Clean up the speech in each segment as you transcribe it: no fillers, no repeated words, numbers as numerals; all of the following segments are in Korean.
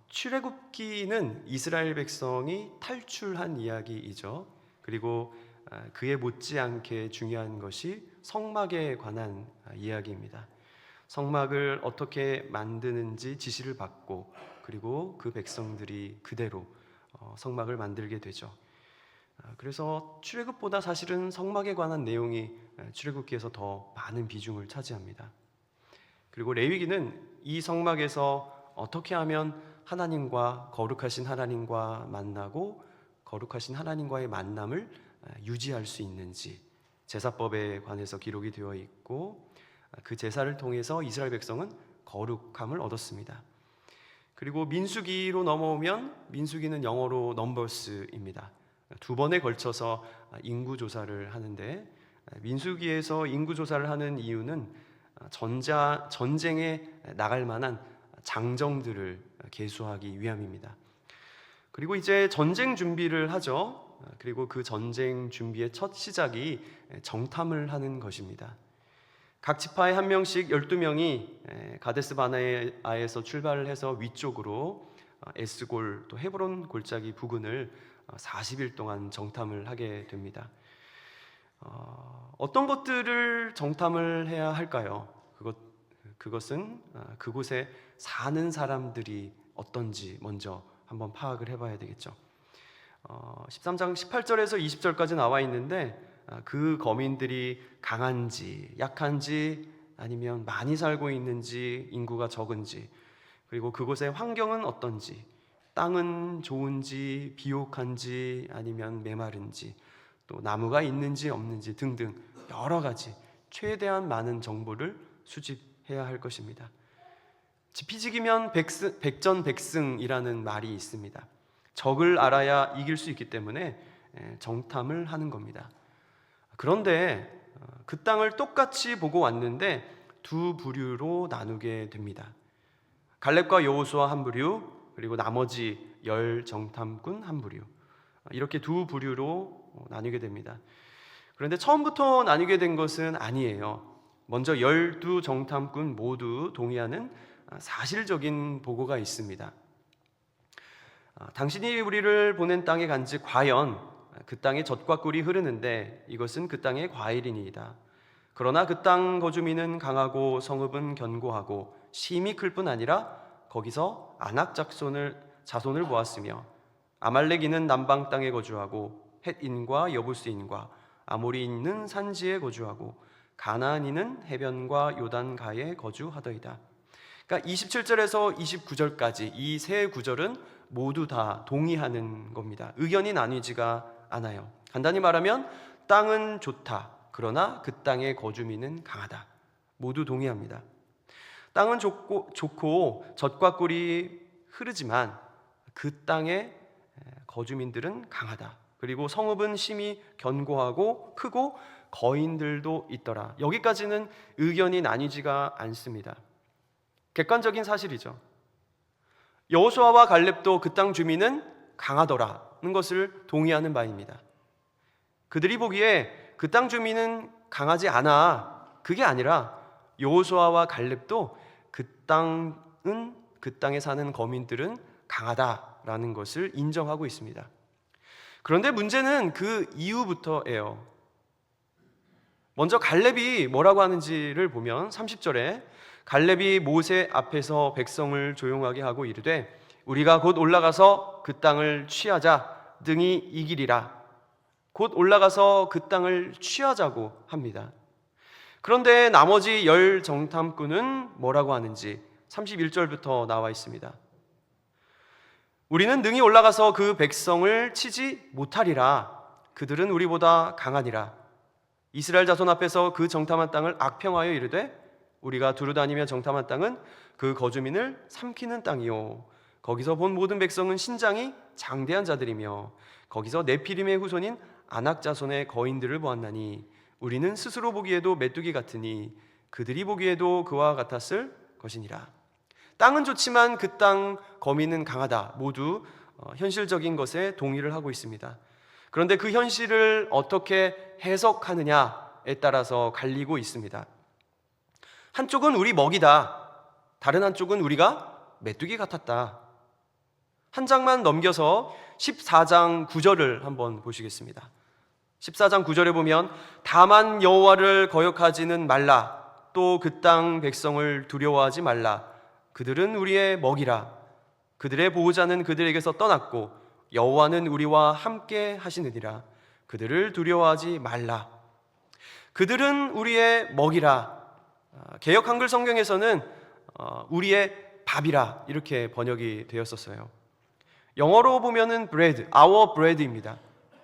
출애굽기는 이스라엘 백성이 탈출한 이야기이죠. 그리고 그에 못지않게 중요한 것이 성막에 관한 이야기입니다. 성막을 어떻게 만드는지 지시를 받고, 그리고 그 백성들이 그대로 성막을 만들게 되죠. 그래서 출애굽보다 사실은 성막에 관한 내용이 출애굽기에서 더 많은 비중을 차지합니다. 그리고 레위기는 이 성막에서 어떻게 하면 하나님과, 거룩하신 하나님과 만나고 거룩하신 하나님과의 만남을 유지할 수 있는지 제사법에 관해서 기록이 되어 있고, 그 제사를 통해서 이스라엘 백성은 거룩함을 얻었습니다. 그리고 민수기로 넘어오면, 민수기는 영어로 넘버스입니다. 두 번에 걸쳐서 인구 조사를 하는데, 민수기에서 인구 조사를 하는 이유는 전쟁에 나갈 만한 장정들을 계수하기 위함입니다. 그리고 이제 전쟁 준비를 하죠. 그리고 그 전쟁 준비의 첫 시작이 정탐을 하는 것입니다. 각 지파에 한 명씩 12명이 가데스 바네아에서 출발을 해서 위쪽으로 에스골 또 헤브론 골짜기 부근을 40일 동안 정탐을 하게 됩니다. 어떤 것들을 정탐을 해야 할까요? 그것은 그곳에 사는 사람들이 어떤지 먼저 한번 파악을 해봐야 되겠죠. 13장 18절에서 20절까지 나와 있는데, 그 거민들이 강한지 약한지, 아니면 많이 살고 있는지, 인구가 적은지, 그리고 그곳의 환경은 어떤지, 땅은 좋은지 비옥한지 아니면 메마른지, 또 나무가 있는지 없는지 등등 여러 가지 최대한 많은 정보를 수집해야 할 것입니다. 지피지기면 백전백승이라는 말이 있습니다. 적을 알아야 이길 수 있기 때문에 정탐을 하는 겁니다. 그런데 그 땅을 똑같이 보고 왔는데 두 부류로 나누게 됩니다. 갈렙과 여호수아 한 부류, 그리고 나머지 10 정탐꾼 한 부류, 이렇게 두 부류로 나뉘게 됩니다. 그런데 처음부터 나뉘게 된 것은 아니에요. 먼저 12 정탐꾼 모두 동의하는 사실적인 보고가 있습니다. 당신이 우리를 보낸 땅에 간즉 과연 그 땅에 젖과 꿀이 흐르는데 이것은 그 땅의 과일이니이다. 그러나 그 땅 거주민은 강하고 성읍은 견고하고 심히 클 뿐 아니라 거기서 아낙 자손을 보았으며, 아말렉인은 남방 땅에 거주하고 헷인과 여부스인과 아모리인은 산지에 거주하고 가나안인은 해변과 요단가에 거주하더이다. 그러니까 27절에서 29절까지 이 세 구절은 모두 다 동의하는 겁니다. 의견이 나뉘지가 않아요. 간단히 말하면 땅은 좋다, 그러나 그 땅의 거주민은 강하다. 모두 동의합니다. 땅은 좋고 젖과 꿀이 흐르지만 그 땅의 거주민들은 강하다. 그리고 성읍은 심히 견고하고 크고 거인들도 있더라. 여기까지는 의견이 나뉘지가 않습니다. 객관적인 사실이죠. 여호수아와 갈렙도 그 땅 주민은 강하더라는 것을 동의하는 바입니다. 그들이 보기에 그 땅 주민은 강하지 않아, 그게 아니라 여호수아와 갈렙도 그 땅에 사는 거민들은 강하다라는 것을 인정하고 있습니다. 그런데 문제는 그 이후부터예요. 먼저 갈렙이 뭐라고 하는지를 보면 30절에 갈렙이 모세 앞에서 백성을 조용하게 하고 이르되 우리가 곧 올라가서 그 땅을 취하자 등이 이기리라. 곧 올라가서 그 땅을 취하자고 합니다. 그런데 나머지 10 정탐꾼은 뭐라고 하는지 31절부터 나와 있습니다. 우리는 능히 올라가서 그 백성을 치지 못하리라. 그들은 우리보다 강하니라. 이스라엘 자손 앞에서 그 정탐한 땅을 악평하여 이르되 우리가 두루다니며 정탐한 땅은 그 거주민을 삼키는 땅이요 거기서 본 모든 백성은 신장이 장대한 자들이며 거기서 네피림의 후손인 아낙 자손의 거인들을 보았나니 우리는 스스로 보기에도 메뚜기 같으니 그들이 보기에도 그와 같았을 것이니라. 땅은 좋지만 그 땅 거민은 강하다. 모두 현실적인 것에 동의를 하고 있습니다. 그런데 그 현실을 어떻게 해석하느냐에 따라서 갈리고 있습니다. 한쪽은 우리 먹이다, 다른 한쪽은 우리가 메뚜기 같았다. 한 장만 넘겨서 14장 9절을 한번 보시겠습니다. 14장 9절에 보면 다만 여호와를 거역하지는 말라, 또 그 땅 백성을 두려워하지 말라. 그들은 우리의 먹이라. 그들의 보호자는 그들에게서 떠났고 여호와는 우리와 함께 하시느니라. 그들을 두려워하지 말라. 그들은 우리의 먹이라. 개역 한글 성경에서는 우리의 밥이라 이렇게 번역이 되었었어요. 영어로 보면은 bread, our bread입니다.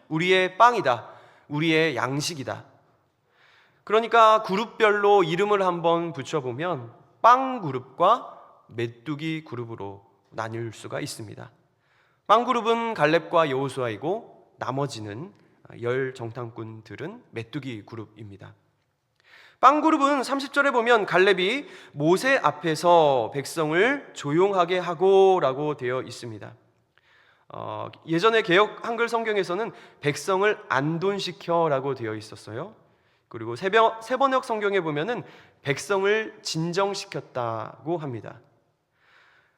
우리의 빵이다, 우리의 양식이다. 그러니까 그룹별로 이름을 한번 붙여보면 빵 그룹과 메뚜기 그룹으로 나뉠 수가 있습니다. 빵 그룹은 갈렙과 여호수아이고 나머지는 열 정탐꾼들은 메뚜기 그룹입니다. 빵 그룹은 30절에 보면 갈렙이 모세 앞에서 백성을 조용하게 하고 라고 되어 있습니다. 예전에 개역 한글 성경에서는 백성을 안돈시켜 라고 되어 있었어요. 그리고 세번역 성경에 보면은 백성을 진정시켰다고 합니다.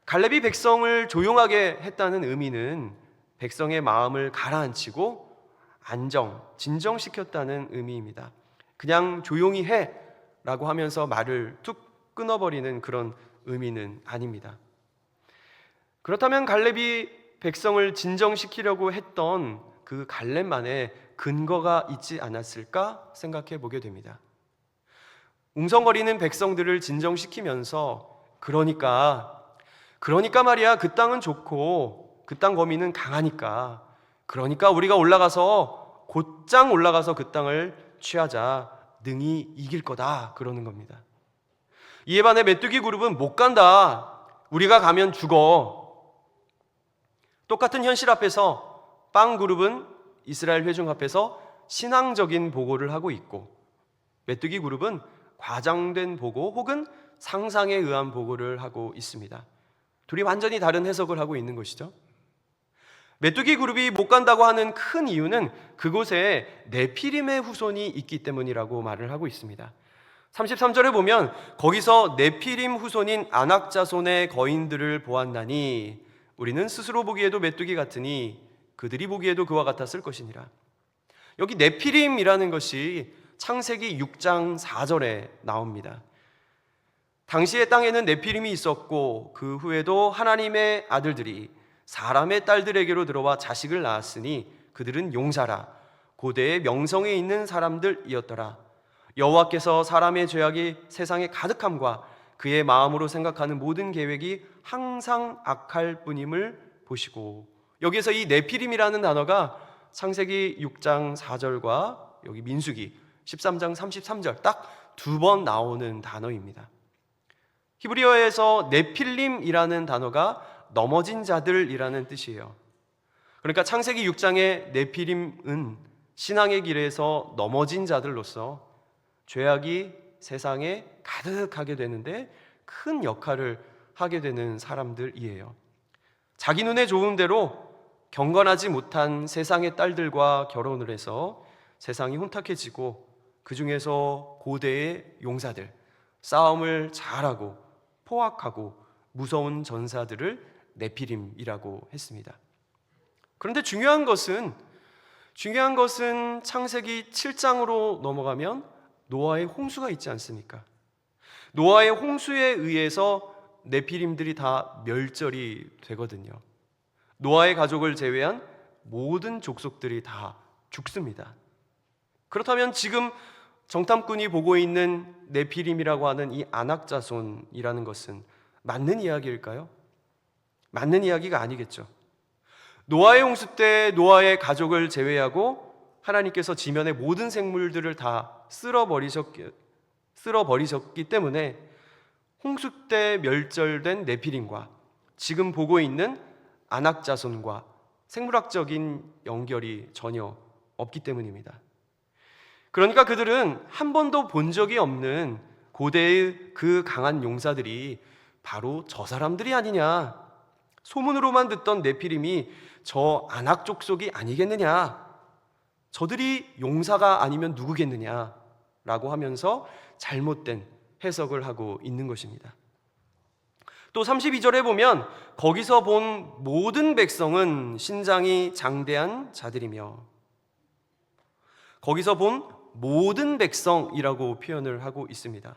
갈렙이 백성을 조용하게 했다는 의미는 백성의 마음을 가라앉히고 진정시켰다는 의미입니다. 그냥 조용히 해 라고 하면서 말을 툭 끊어버리는 그런 의미는 아닙니다. 그렇다면 갈렙이 백성을 진정시키려고 했던 그 갈렙만의 근거가 있지 않았을까 생각해 보게 됩니다. 웅성거리는 백성들을 진정시키면서 그러니까 말이야, 그 땅은 좋고 그 땅 거민은 강하니까, 그러니까 우리가 곧장 올라가서 그 땅을 취하자, 능히 이길 거다, 그러는 겁니다. 이에 반해 메뚜기 그룹은 못 간다, 우리가 가면 죽어. 똑같은 현실 앞에서 빵 그룹은 이스라엘 회중 앞에서 신앙적인 보고를 하고 있고, 메뚜기 그룹은 과장된 보고 혹은 상상에 의한 보고를 하고 있습니다. 둘이 완전히 다른 해석을 하고 있는 것이죠. 메뚜기 그룹이 못 간다고 하는 큰 이유는 그곳에 네피림의 후손이 있기 때문이라고 말을 하고 있습니다. 33절에 보면 거기서 네피림 후손인 아낙 자손의 거인들을 보았나니 우리는 스스로 보기에도 메뚜기 같으니 그들이 보기에도 그와 같았을 것이니라. 여기 네피림이라는 것이 창세기 6장 4절에 나옵니다. 당시의 땅에는 네피림이 있었고 그 후에도 하나님의 아들들이 사람의 딸들에게로 들어와 자식을 낳았으니 그들은 용사라, 고대의 명성에 있는 사람들이었더라. 여호와께서 사람의 죄악이 세상에 가득함과 그의 마음으로 생각하는 모든 계획이 항상 악할 뿐임을 보시고, 여기서 이 네피림이라는 단어가 창세기 6장 4절과 여기 민수기 13장 33절 딱 두 번 나오는 단어입니다. 히브리어에서 네필림이라는 단어가 넘어진 자들이라는 뜻이에요. 그러니까 창세기 6장의 네피림은 신앙의 길에서 넘어진 자들로서 죄악이 세상에 가득하게 되는데 큰 역할을 하게 되는 사람들이에요. 자기 눈에 좋은 대로 경건하지 못한 세상의 딸들과 결혼을 해서 세상이 혼탁해지고 그 중에서 고대의 용사들, 싸움을 잘하고 포악하고 무서운 전사들을 네피림이라고 했습니다. 그런데 중요한 것은 창세기 7장으로 넘어가면 노아의 홍수가 있지 않습니까? 노아의 홍수에 의해서 네피림들이 다 멸절이 되거든요. 노아의 가족을 제외한 모든 족속들이 다 죽습니다. 그렇다면 지금 정탐꾼이 보고 있는 네피림이라고 하는 이 아낙 자손이라는 것은 맞는 이야기일까요? 맞는 이야기가 아니겠죠. 노아의 홍수 때 노아의 가족을 제외하고 하나님께서 지면의 모든 생물들을 다 쓸어버리셨기 때문에 홍수 때 멸절된 네피림과 지금 보고 있는 아낙 자손과 생물학적인 연결이 전혀 없기 때문입니다. 그러니까 그들은 한 번도 본 적이 없는 고대의 그 강한 용사들이 바로 저 사람들이 아니냐, 소문으로만 듣던 네피림이 저 아낙 족속이 아니겠느냐, 저들이 용사가 아니면 누구겠느냐라고 하면서 잘못된 해석을 하고 있는 것입니다. 또 32절에 보면 거기서 본 모든 백성은 신장이 장대한 자들이며, 거기서 본 모든 백성이라고 표현을 하고 있습니다.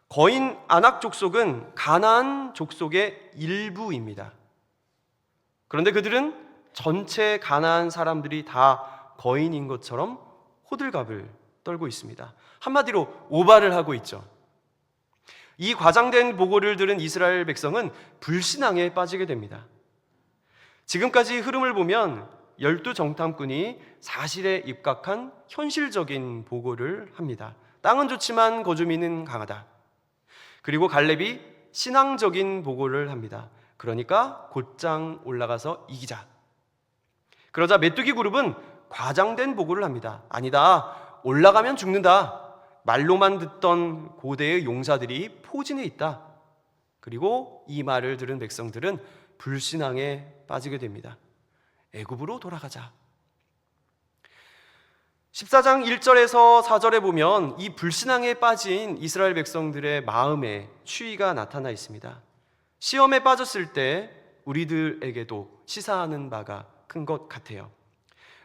거인 아낙 족속은 가나안 족속의 일부입니다. 그런데 그들은 전체 가나안 사람들이 다 거인인 것처럼 호들갑을 떨고 있습니다. 한마디로 오바를 하고 있죠. 이 과장된 보고를 들은 이스라엘 백성은 불신앙에 빠지게 됩니다. 지금까지 흐름을 보면 12정탐꾼이 사실에 입각한 현실적인 보고를 합니다. 땅은 좋지만 거주민은 강하다. 그리고 갈렙이 신앙적인 보고를 합니다. 그러니까 곧장 올라가서 이기자. 그러자 메뚜기 그룹은 과장된 보고를 합니다. 아니다, 올라가면 죽는다. 말로만 듣던 고대의 용사들이 포진해 있다. 그리고 이 말을 들은 백성들은 불신앙에 빠지게 됩니다. 애굽으로 돌아가자. 14장 1절에서 4절에 보면 이 불신앙에 빠진 이스라엘 백성들의 마음에 추위가 나타나 있습니다. 시험에 빠졌을 때 우리들에게도 시사하는 바가 큰 것 같아요.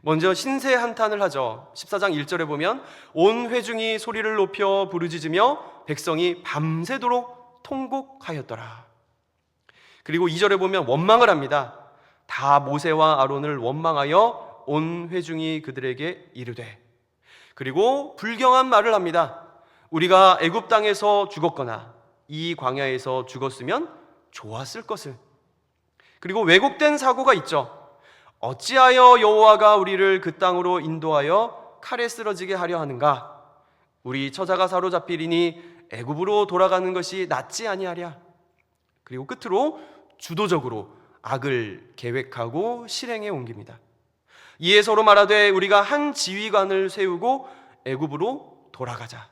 먼저 신세 한탄을 하죠. 14장 1절에 보면 온 회중이 소리를 높여 부르짖으며 백성이 밤새도록 통곡하였더라. 그리고 2절에 보면 원망을 합니다. 다 모세와 아론을 원망하여 온 회중이 그들에게 이르되. 그리고 불경한 말을 합니다. 우리가 애굽 땅에서 죽었거나 이 광야에서 죽었으면 좋았을 것을. 그리고 왜곡된 사고가 있죠. 어찌하여 여호와가 우리를 그 땅으로 인도하여 칼에 쓰러지게 하려 하는가? 우리 처자가 사로잡히리니 애굽으로 돌아가는 것이 낫지 아니하랴. 그리고 끝으로 주도적으로 악을 계획하고 실행에 옮깁니다. 이에 서로 말하되 우리가 한 지휘관을 세우고 애굽으로 돌아가자.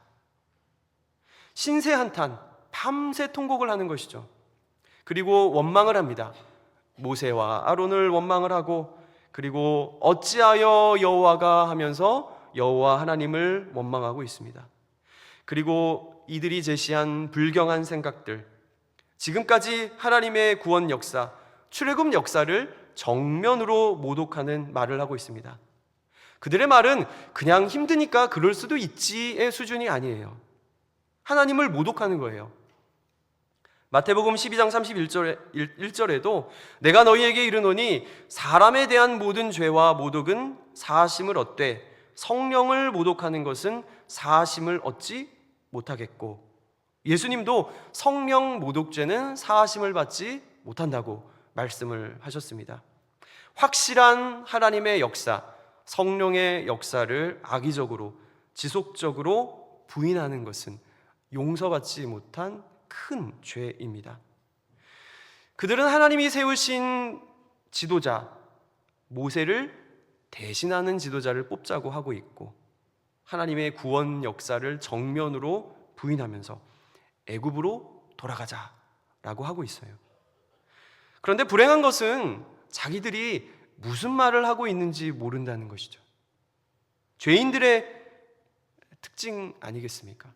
신세 한탄, 밤새 통곡을 하는 것이죠. 그리고 원망을 합니다. 모세와 아론을 원망을 하고, 그리고 어찌하여 여호와가 하면서 여호와 하나님을 원망하고 있습니다. 그리고 이들이 제시한 불경한 생각들, 지금까지 하나님의 구원 역사, 출애굽 역사를 정면으로 모독하는 말을 하고 있습니다. 그들의 말은 그냥 힘드니까 그럴 수도 있지의 수준이 아니에요. 하나님을 모독하는 거예요. 마태복음 12장 31절에도 내가 너희에게 이르노니 사람에 대한 모든 죄와 모독은 사하심을 얻되 성령을 모독하는 것은 사하심을 얻지 못하겠고, 예수님도 성령 모독죄는 사하심을 받지 못한다고 말씀을 하셨습니다. 확실한 하나님의 역사, 성령의 역사를 악의적으로 지속적으로 부인하는 것은 용서받지 못한 큰 죄입니다. 그들은 하나님이 세우신 지도자 모세를 대신하는 지도자를 뽑자고 하고 있고, 하나님의 구원 역사를 정면으로 부인하면서 애굽으로 돌아가자라고 하고 있어요. 그런데 불행한 것은 자기들이 무슨 말을 하고 있는지 모른다는 것이죠. 죄인들의 특징 아니겠습니까?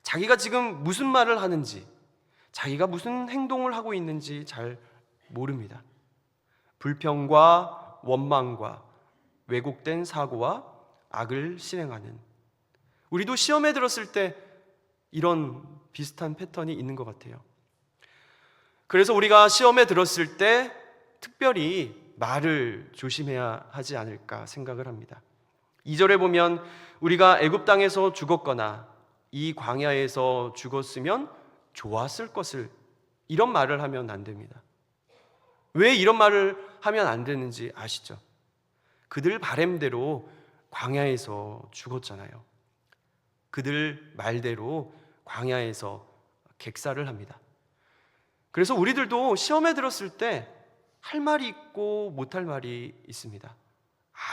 자기가 지금 무슨 말을 하는지, 자기가 무슨 행동을 하고 있는지 잘 모릅니다. 불평과 원망과 왜곡된 사고와 악을 실행하는, 우리도 시험에 들었을 때 이런 비슷한 패턴이 있는 것 같아요. 그래서 우리가 시험에 들었을 때 특별히 말을 조심해야 하지 않을까 생각을 합니다. 2절에 보면 우리가 애굽 땅에서 죽었거나 이 광야에서 죽었으면 좋았을 것을, 이런 말을 하면 안 됩니다. 왜 이런 말을 하면 안 되는지 아시죠? 그들 바램대로 광야에서 죽었잖아요. 그들 말대로 광야에서 객사를 합니다. 그래서 우리들도 시험에 들었을 때 할 말이 있고 못할 말이 있습니다.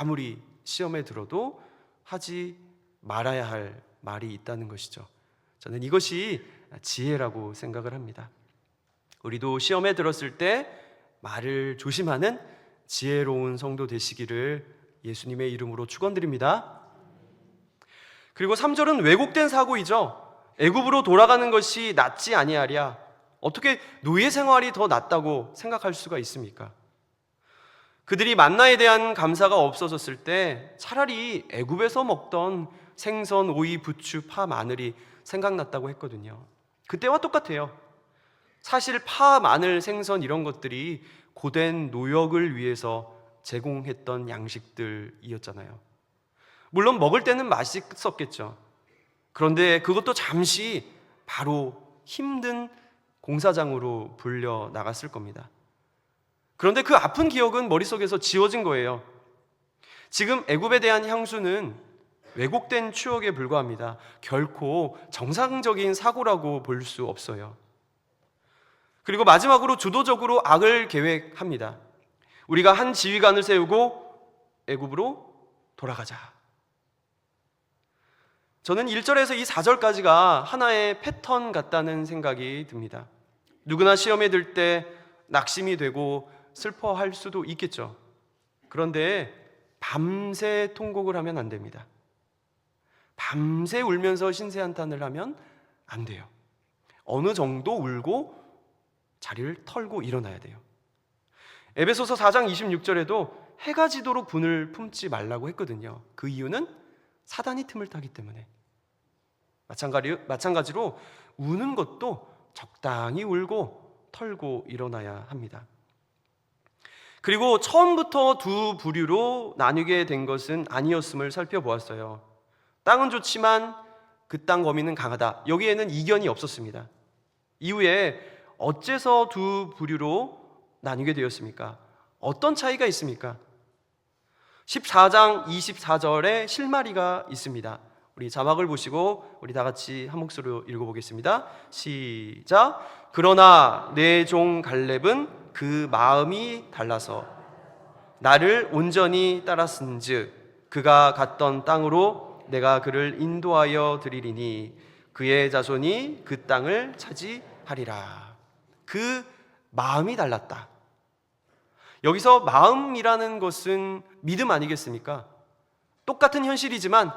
아무리 시험에 들어도 하지 말아야 할 말이 있다는 것이죠. 저는 이것이 지혜라고 생각을 합니다. 우리도 시험에 들었을 때 말을 조심하는 지혜로운 성도 되시기를 예수님의 이름으로 축원드립니다. 그리고 3절은 왜곡된 사고이죠. 애굽으로 돌아가는 것이 낫지 아니하랴. 어떻게 노예 생활이 더 낫다고 생각할 수가 있습니까? 그들이 만나에 대한 감사가 없어졌을 때 차라리 애굽에서 먹던 생선, 오이, 부추, 파, 마늘이 생각났다고 했거든요. 그때와 똑같아요. 사실 파, 마늘, 생선 이런 것들이 고된 노역을 위해서 제공했던 양식들이었잖아요. 물론 먹을 때는 맛있었겠죠. 그런데 그것도 잠시 바로 힘든 공사장으로 불려 나갔을 겁니다. 그런데 그 아픈 기억은 머릿속에서 지워진 거예요. 지금 애굽에 대한 향수는 왜곡된 추억에 불과합니다. 결코 정상적인 사고라고 볼 수 없어요. 그리고 마지막으로 주도적으로 악을 계획합니다. 우리가 한 지휘관을 세우고 애굽으로 돌아가자. 저는 1절에서 이 4절까지가 하나의 패턴 같다는 생각이 듭니다. 누구나 시험에 들 때 낙심이 되고 슬퍼할 수도 있겠죠. 그런데 밤새 통곡을 하면 안 됩니다. 밤새 울면서 신세한탄을 하면 안 돼요. 어느 정도 울고 자리를 털고 일어나야 돼요. 에베소서 4장 26절에도 해가 지도록 분을 품지 말라고 했거든요. 그 이유는 사단이 틈을 타기 때문에. 마찬가지로 우는 것도 적당히 울고 털고 일어나야 합니다. 그리고 처음부터 두 부류로 나뉘게 된 것은 아니었음을 살펴보았어요. 땅은 좋지만 그 땅 거민은 강하다. 여기에는 이견이 없었습니다. 이후에 어째서 두 부류로 나뉘게 되었습니까? 어떤 차이가 있습니까? 14장 24절에 실마리가 있습니다. 우리 자막을 보시고 우리 다 같이 한 목소리로 읽어보겠습니다. 시작. 그러나 내 종 갈렙은 그 마음이 달라서 나를 온전히 따랐은즉 그가 갔던 땅으로 내가 그를 인도하여 드리리니 그의 자손이 그 땅을 차지하리라. 그 마음이 달랐다. 여기서 마음이라는 것은 믿음 아니겠습니까? 똑같은 현실이지만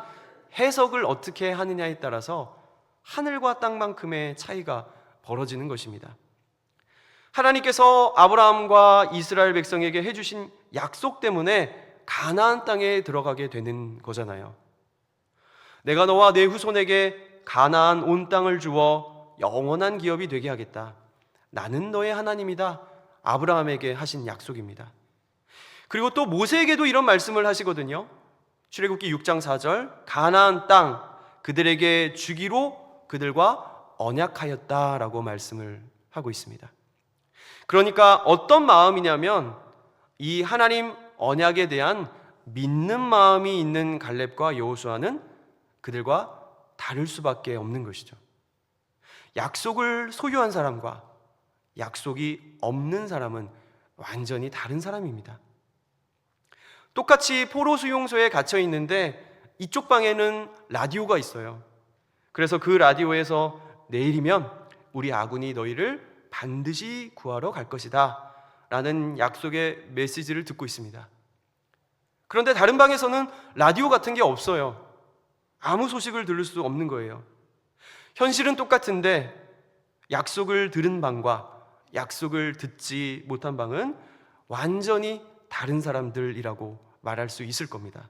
해석을 어떻게 하느냐에 따라서 하늘과 땅만큼의 차이가 벌어지는 것입니다. 하나님께서 아브라함과 이스라엘 백성에게 해주신 약속 때문에 가나안 땅에 들어가게 되는 거잖아요. 내가 너와 내 후손에게 가나안 온 땅을 주어 영원한 기업이 되게 하겠다. 나는 너의 하나님이다. 아브라함에게 하신 약속입니다. 그리고 또 모세에게도 이런 말씀을 하시거든요. 출애굽기 6장 4절 가나안 땅 그들에게 주기로 그들과 언약하였다라고 말씀을 하고 있습니다. 그러니까 어떤 마음이냐면 이 하나님 언약에 대한 믿는 마음이 있는 갈렙과 여호수아는 그들과 다를 수밖에 없는 것이죠. 약속을 소유한 사람과 약속이 없는 사람은 완전히 다른 사람입니다. 똑같이 포로 수용소에 갇혀 있는데 이쪽 방에는 라디오가 있어요. 그래서 그 라디오에서 내일이면 우리 아군이 너희를 반드시 구하러 갈 것이다 라는 약속의 메시지를 듣고 있습니다. 그런데 다른 방에서는 라디오 같은 게 없어요. 아무 소식을 들을 수 없는 거예요. 현실은 똑같은데 약속을 들은 방과 약속을 듣지 못한 방은 완전히 다른 사람들이라고 말할 수 있을 겁니다.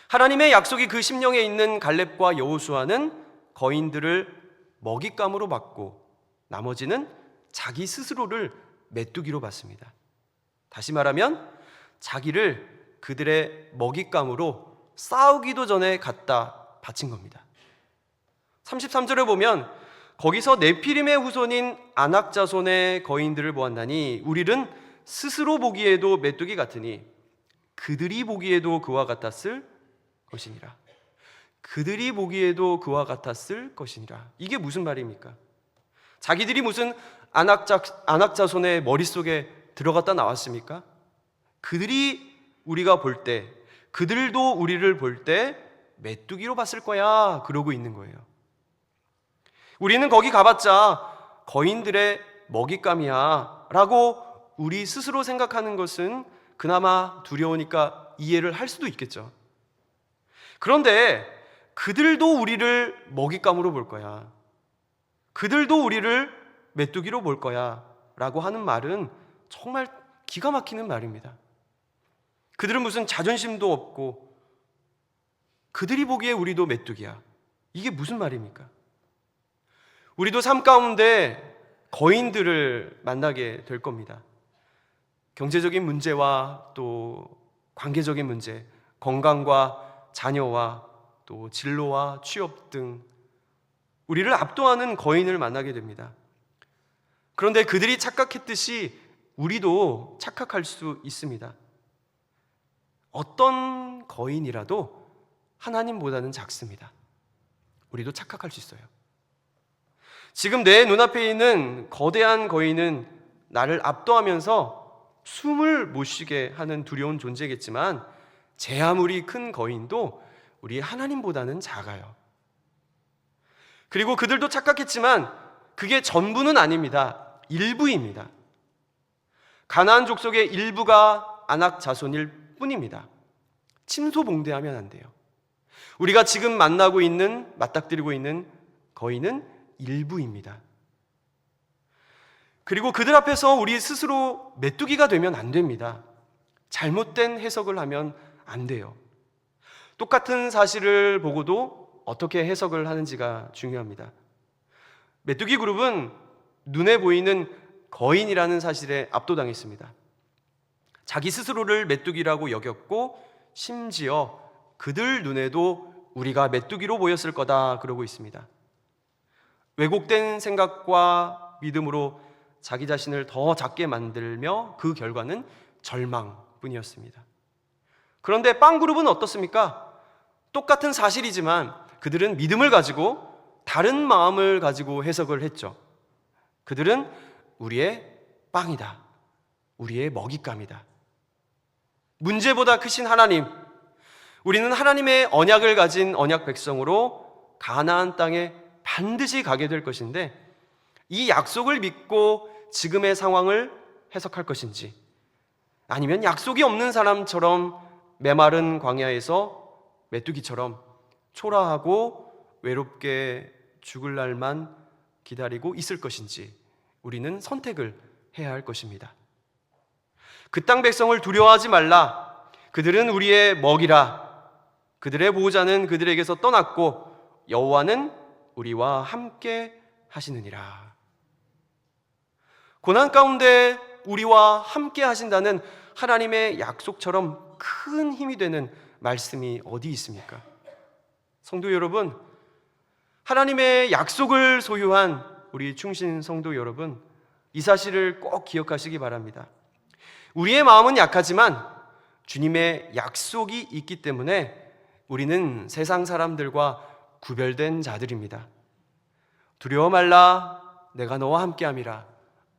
하나님의 약속이 그 심령에 있는 갈렙과 여호수아는 거인들을 먹잇감으로 받고 나머지는 자기 스스로를 메뚜기로 받습니다. 다시 말하면 자기를 그들의 먹잇감으로 싸우기도 전에 갖다 바친 겁니다. 33절에 보면 거기서 네피림의 후손인 아낙 자손의 거인들을 보았나니 우리는 스스로 보기에도 메뚜기 같으니 그들이 보기에도 그와 같았을 것이니라. 그들이 보기에도 그와 같았을 것이니라. 이게 무슨 말입니까? 자기들이 무슨 아낙 자손의 머릿속에 들어갔다 나왔습니까? 그들이 우리가 볼 때, 그들도 우리를 볼 때 메뚜기로 봤을 거야 그러고 있는 거예요. 우리는 거기 가봤자 거인들의 먹잇감이야 라고 우리 스스로 생각하는 것은 그나마 두려우니까 이해를 할 수도 있겠죠. 그런데 그들도 우리를 먹잇감으로 볼 거야, 그들도 우리를 메뚜기로 볼 거야 라고 하는 말은 정말 기가 막히는 말입니다. 그들은 무슨 자존심도 없고 그들이 보기에 우리도 메뚜기야. 이게 무슨 말입니까? 우리도 삶 가운데 거인들을 만나게 될 겁니다. 경제적인 문제와 또 관계적인 문제, 건강과 자녀와 또 진로와 취업 등 우리를 압도하는 거인을 만나게 됩니다. 그런데 그들이 착각했듯이 우리도 착각할 수 있습니다. 어떤 거인이라도 하나님보다는 작습니다. 우리도 착각할 수 있어요. 지금 내 눈앞에 있는 거대한 거인은 나를 압도하면서 숨을 못 쉬게 하는 두려운 존재겠지만 제 아무리 큰 거인도 우리 하나님보다는 작아요. 그리고 그들도 착각했지만 그게 전부는 아닙니다. 일부입니다. 가나안 족속의 일부가 아낙 자손일 뿐입니다. 침소봉대하면 안 돼요. 우리가 지금 맞닥뜨리고 있는 거인은 일부입니다. 그리고 그들 앞에서 우리 스스로 메뚜기가 되면 안 됩니다. 잘못된 해석을 하면 안 돼요. 똑같은 사실을 보고도 어떻게 해석을 하는지가 중요합니다. 메뚜기 그룹은 눈에 보이는 거인이라는 사실에 압도당했습니다. 자기 스스로를 메뚜기라고 여겼고 심지어 그들 눈에도 우리가 메뚜기로 보였을 거다 그러고 있습니다. 왜곡된 생각과 믿음으로 자기 자신을 더 작게 만들며 그 결과는 절망뿐이었습니다. 그런데 빵그룹은 어떻습니까? 똑같은 사실이지만 그들은 믿음을 가지고 다른 마음을 가지고 해석을 했죠. 그들은 우리의 빵이다, 우리의 먹잇감이다. 문제보다 크신 하나님, 우리는 하나님의 언약을 가진 언약 백성으로 가나안 땅에 반드시 가게 될 것인데 이 약속을 믿고 지금의 상황을 해석할 것인지, 아니면 약속이 없는 사람처럼 메마른 광야에서 메뚜기처럼 초라하고 외롭게 죽을 날만 기다리고 있을 것인지 우리는 선택을 해야 할 것입니다. 그 땅 백성을 두려워하지 말라. 그들은 우리의 먹이라. 그들의 보호자는 그들에게서 떠났고 여호와는 우리와 함께 하시느니라. 고난 가운데 우리와 함께 하신다는 하나님의 약속처럼 큰 힘이 되는 말씀이 어디 있습니까? 성도 여러분, 하나님의 약속을 소유한 우리 충신 성도 여러분, 이 사실을 꼭 기억하시기 바랍니다. 우리의 마음은 약하지만 주님의 약속이 있기 때문에 우리는 세상 사람들과 구별된 자들입니다. 두려워 말라, 내가 너와 함께함이라.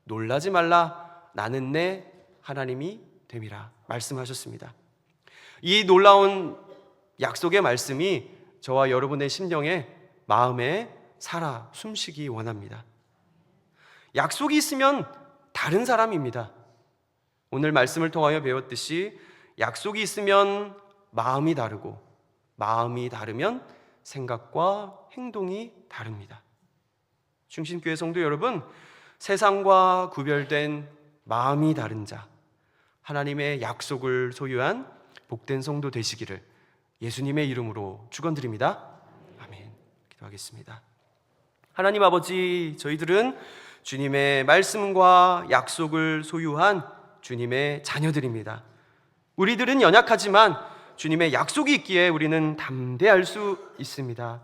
놀라지 말라, 나는 내 하나님이 됨이라 말씀하셨습니다. 이 놀라운 약속의 말씀이 저와 여러분의 심령에, 마음에 살아 숨쉬기 원합니다. 약속이 있으면 다른 사람입니다. 오늘 말씀을 통하여 배웠듯이 약속이 있으면 마음이 다르고 마음이 다르면 생각과 행동이 다릅니다. 충신교회 성도 여러분, 세상과 구별된 마음이 다른 자, 하나님의 약속을 소유한 복된 성도 되시기를 예수님의 이름으로 축원드립니다. 아멘. 기도하겠습니다. 하나님 아버지, 저희들은 주님의 말씀과 약속을 소유한 주님의 자녀들입니다. 우리들은 연약하지만 주님의 약속이 있기에 우리는 담대할 수 있습니다.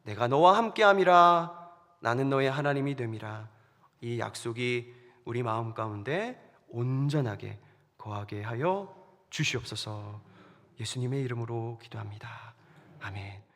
내가 너와 함께함이라, 나는 너의 하나님이 됨이라. 이 약속이 우리 마음 가운데 온전하게 거하게 하여 주시옵소서. 예수님의 이름으로 기도합니다. 아멘.